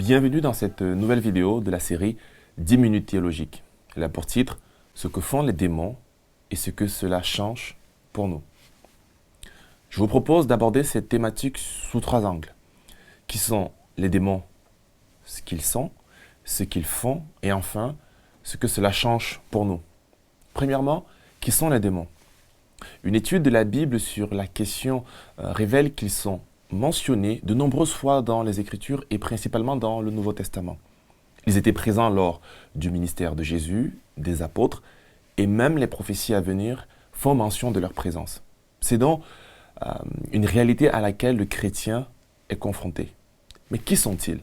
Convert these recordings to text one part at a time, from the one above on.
Bienvenue dans cette nouvelle vidéo de la série 10 minutes théologiques. Elle a pour titre « Ce que font les démons et ce que cela change pour nous ». Je vous propose d'aborder cette thématique sous 3 angles, qui sont les démons, ce qu'ils sont, ce qu'ils font et enfin, ce que cela change pour nous. Premièrement, qui sont les démons? Une étude de la Bible sur la question révèle qu'ils sont mentionnés de nombreuses fois dans les Écritures et principalement dans le Nouveau Testament. Ils étaient présents lors du ministère de Jésus, des apôtres, et même les prophéties à venir font mention de leur présence. C'est donc une réalité à laquelle le chrétien est confronté. Mais qui sont-ils?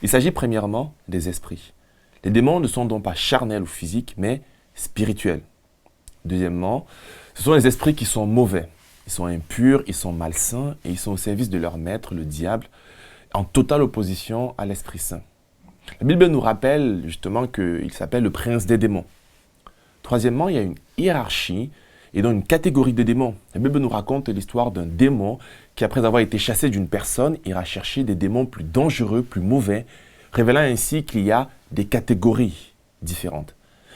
Il s'agit premièrement des esprits. Les démons ne sont donc pas charnels ou physiques, mais spirituels. Deuxièmement, ce sont les esprits qui sont mauvais. Ils sont impurs, ils sont malsains et ils sont au service de leur maître, le diable, en totale opposition à l'Esprit Saint. La Bible nous rappelle justement qu'il s'appelle le prince des démons. Troisièmement, il y a une hiérarchie et donc une catégorie de démons. La Bible nous raconte l'histoire d'un démon qui, après avoir été chassé d'une personne, ira chercher des démons plus dangereux, plus mauvais, révélant ainsi qu'il y a des catégories différentes.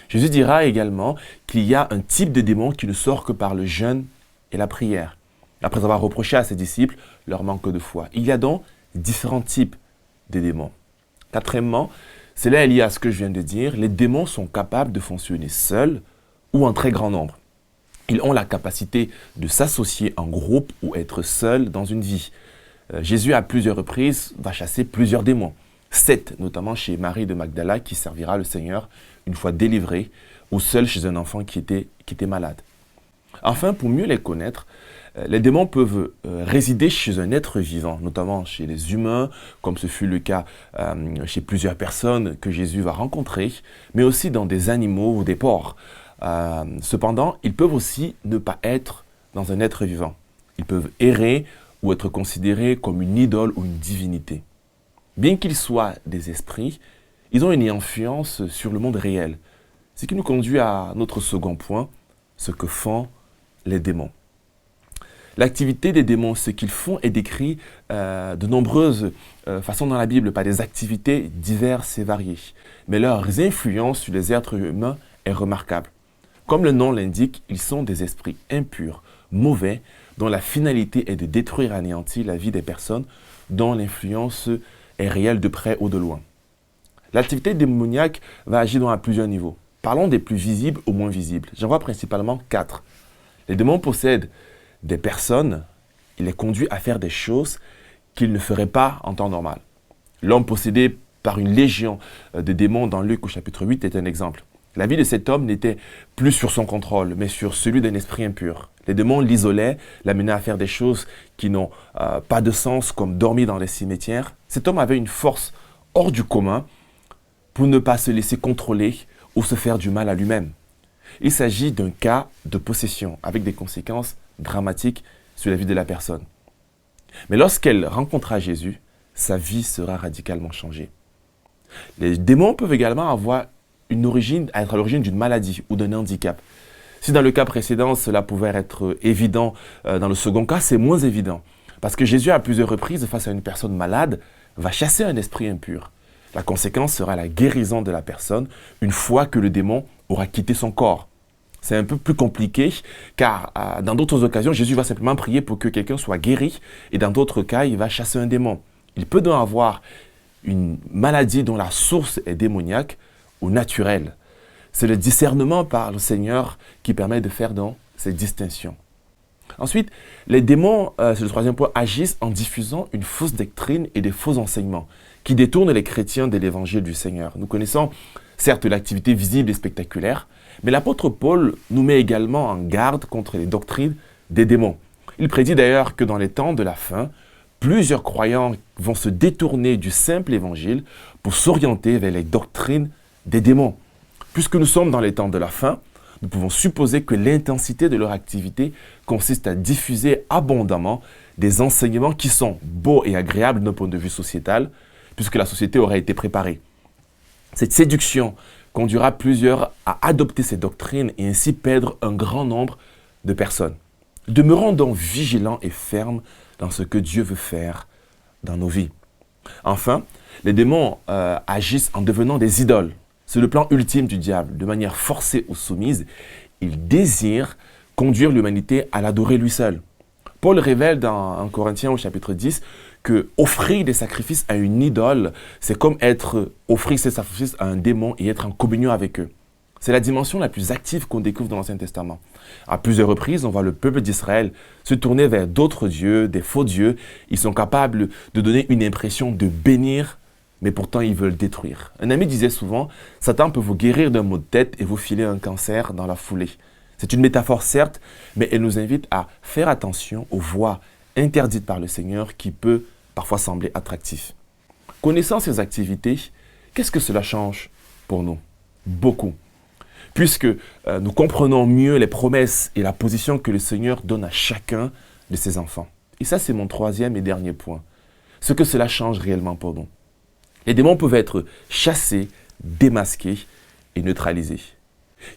Jésus dira également qu'il y a un type de démon qui ne sort que par le jeûne et la prière, après avoir reproché à ses disciples leur manque de foi. Il y a donc différents types de démons. Quatrièmement, cela est lié à ce que je viens de dire, les démons sont capables de fonctionner seuls ou en très grand nombre. Ils ont la capacité de s'associer en groupe ou être seuls dans une vie. Jésus, à plusieurs reprises, va chasser plusieurs démons. 7, notamment chez Marie de Magdala, qui servira le Seigneur une fois délivré, ou seul chez un enfant qui était malade. Enfin, pour mieux les connaître, les démons peuvent résider chez un être vivant, notamment chez les humains, comme ce fut le cas chez plusieurs personnes que Jésus va rencontrer, mais aussi dans des animaux ou des porcs. Cependant, ils peuvent aussi ne pas être dans un être vivant. Ils peuvent errer ou être considérés comme une idole ou une divinité. Bien qu'ils soient des esprits, ils ont une influence sur le monde réel. Ce qui nous conduit à notre second point, ce que font les démons. L'activité des démons, ce qu'ils font est décrit de nombreuses façons dans la Bible, par des activités diverses et variées. Mais leur influence sur les êtres humains est remarquable. Comme le nom l'indique, ils sont des esprits impurs, mauvais, dont la finalité est de détruire et anéantir la vie des personnes dont l'influence est réelle de près ou de loin. L'activité démoniaque va agir à plusieurs niveaux. Parlons des plus visibles aux moins visibles. J'en vois principalement 4. Les démons possèdent des personnes, il les conduit à faire des choses qu'ils ne feraient pas en temps normal. L'homme possédé par une légion de démons dans Luc au chapitre 8 est un exemple. La vie de cet homme n'était plus sur son contrôle, mais sur celui d'un esprit impur. Les démons l'isolaient, l'amenaient à faire des choses qui n'ont pas de sens, comme dormir dans les cimetières. Cet homme avait une force hors du commun pour ne pas se laisser contrôler ou se faire du mal à lui-même. Il s'agit d'un cas de possession, avec des conséquences dramatiques sur la vie de la personne. Mais lorsqu'elle rencontrera Jésus, sa vie sera radicalement changée. Les démons peuvent également être à l'origine d'une maladie ou d'un handicap. Si dans le cas précédent, cela pouvait être évident, dans le second cas, c'est moins évident. Parce que Jésus, à plusieurs reprises, face à une personne malade, va chasser un esprit impur. La conséquence sera la guérison de la personne une fois que le démon aura quitté son corps. C'est un peu plus compliqué car dans d'autres occasions, Jésus va simplement prier pour que quelqu'un soit guéri et dans d'autres cas, il va chasser un démon. Il peut donc avoir une maladie dont la source est démoniaque ou naturelle. C'est le discernement par le Seigneur qui permet de faire donc ces distinctions. Ensuite, les démons, c'est le troisième point, agissent en diffusant une fausse doctrine et des faux enseignements qui détournent les chrétiens de l'évangile du Seigneur. Nous connaissons certes l'activité visible et spectaculaire, mais l'apôtre Paul nous met également en garde contre les doctrines des démons. Il prédit d'ailleurs que dans les temps de la fin, plusieurs croyants vont se détourner du simple évangile pour s'orienter vers les doctrines des démons. Puisque nous sommes dans les temps de la fin, nous pouvons supposer que l'intensité de leur activité consiste à diffuser abondamment des enseignements qui sont beaux et agréables d'un point de vue sociétal, puisque la société aurait été préparée. Cette séduction conduira plusieurs à adopter ces doctrines et ainsi perdre un grand nombre de personnes. Demeurons donc vigilants et fermes dans ce que Dieu veut faire dans nos vies. Enfin, les démons agissent en devenant des idoles. C'est le plan ultime du diable. De manière forcée ou soumise, il désire conduire l'humanité à l'adorer lui seul. Paul révèle dans 1 Corinthiens au chapitre 10 que offrir des sacrifices à une idole, c'est comme offrir ces sacrifices à un démon et être en communion avec eux. C'est la dimension la plus active qu'on découvre dans l'Ancien Testament. À plusieurs reprises, on voit le peuple d'Israël se tourner vers d'autres dieux, des faux dieux. Ils sont capables de donner une impression de bénir, mais pourtant ils veulent détruire. Un ami disait souvent, Satan peut vous guérir d'un maux de tête et vous filer un cancer dans la foulée. C'est une métaphore certes, mais elle nous invite à faire attention aux voies interdites par le Seigneur qui peut parfois sembler attractif. Connaissant ces activités, qu'est-ce que cela change pour nous? Beaucoup. Puisque nous comprenons mieux les promesses et la position que le Seigneur donne à chacun de ses enfants. Et ça, c'est mon troisième et dernier point. Ce que cela change réellement pour nous. Les démons peuvent être chassés, démasqués et neutralisés.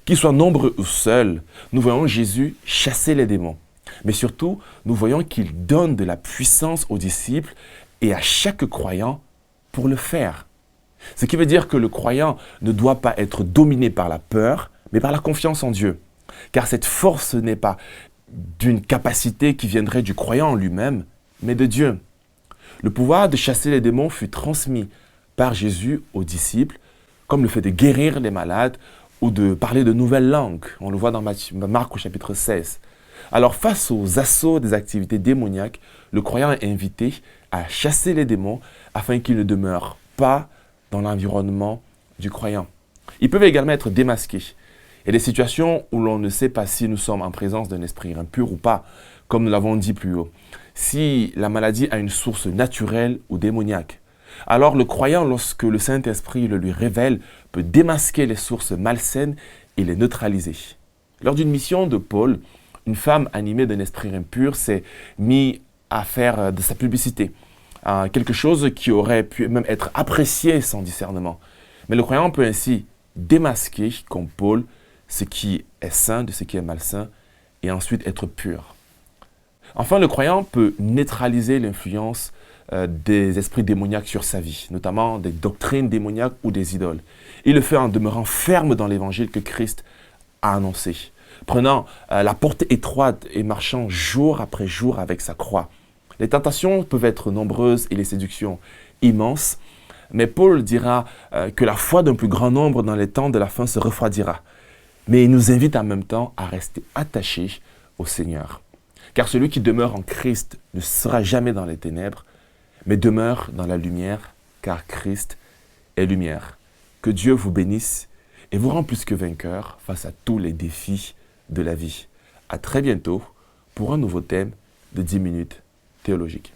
Qu'ils soient nombreux ou seuls, nous voyons Jésus chasser les démons. Mais surtout, nous voyons qu'il donne de la puissance aux disciples et à chaque croyant pour le faire. Ce qui veut dire que le croyant ne doit pas être dominé par la peur, mais par la confiance en Dieu. Car cette force n'est pas d'une capacité qui viendrait du croyant en lui-même, mais de Dieu. Le pouvoir de chasser les démons fut transmis par Jésus aux disciples, comme le fait de guérir les malades ou de parler de nouvelles langues. On le voit dans Marc au chapitre 16. Alors face aux assauts des activités démoniaques, le croyant est invité à chasser les démons afin qu'ils ne demeurent pas dans l'environnement du croyant. Ils peuvent également être démasqués. Il y a des situations où l'on ne sait pas si nous sommes en présence d'un esprit impur ou pas, comme nous l'avons dit plus haut. Si la maladie a une source naturelle ou démoniaque. Alors le croyant, lorsque le Saint-Esprit le lui révèle, peut démasquer les sources malsaines et les neutraliser. Lors d'une mission de Paul, une femme animée d'un esprit impur s'est mise à faire de sa publicité. Quelque chose qui aurait pu même être apprécié sans discernement. Mais le croyant peut ainsi démasquer, comme Paul, ce qui est sain de ce qui est malsain et ensuite être pur. Enfin, le croyant peut neutraliser l'influence des esprits démoniaques sur sa vie, notamment des doctrines démoniaques ou des idoles. Il le fait en demeurant ferme dans l'évangile que Christ a annoncé, prenant la porte étroite et marchant jour après jour avec sa croix. Les tentations peuvent être nombreuses et les séductions immenses, mais Paul dira que la foi d'un plus grand nombre dans les temps de la fin se refroidira. Mais il nous invite en même temps à rester attachés au Seigneur. Car celui qui demeure en Christ ne sera jamais dans les ténèbres, mais demeure dans la lumière, car Christ est lumière. Que Dieu vous bénisse et vous rend plus que vainqueur face à tous les défis de la vie. À très bientôt pour un nouveau thème de 10 minutes théologiques.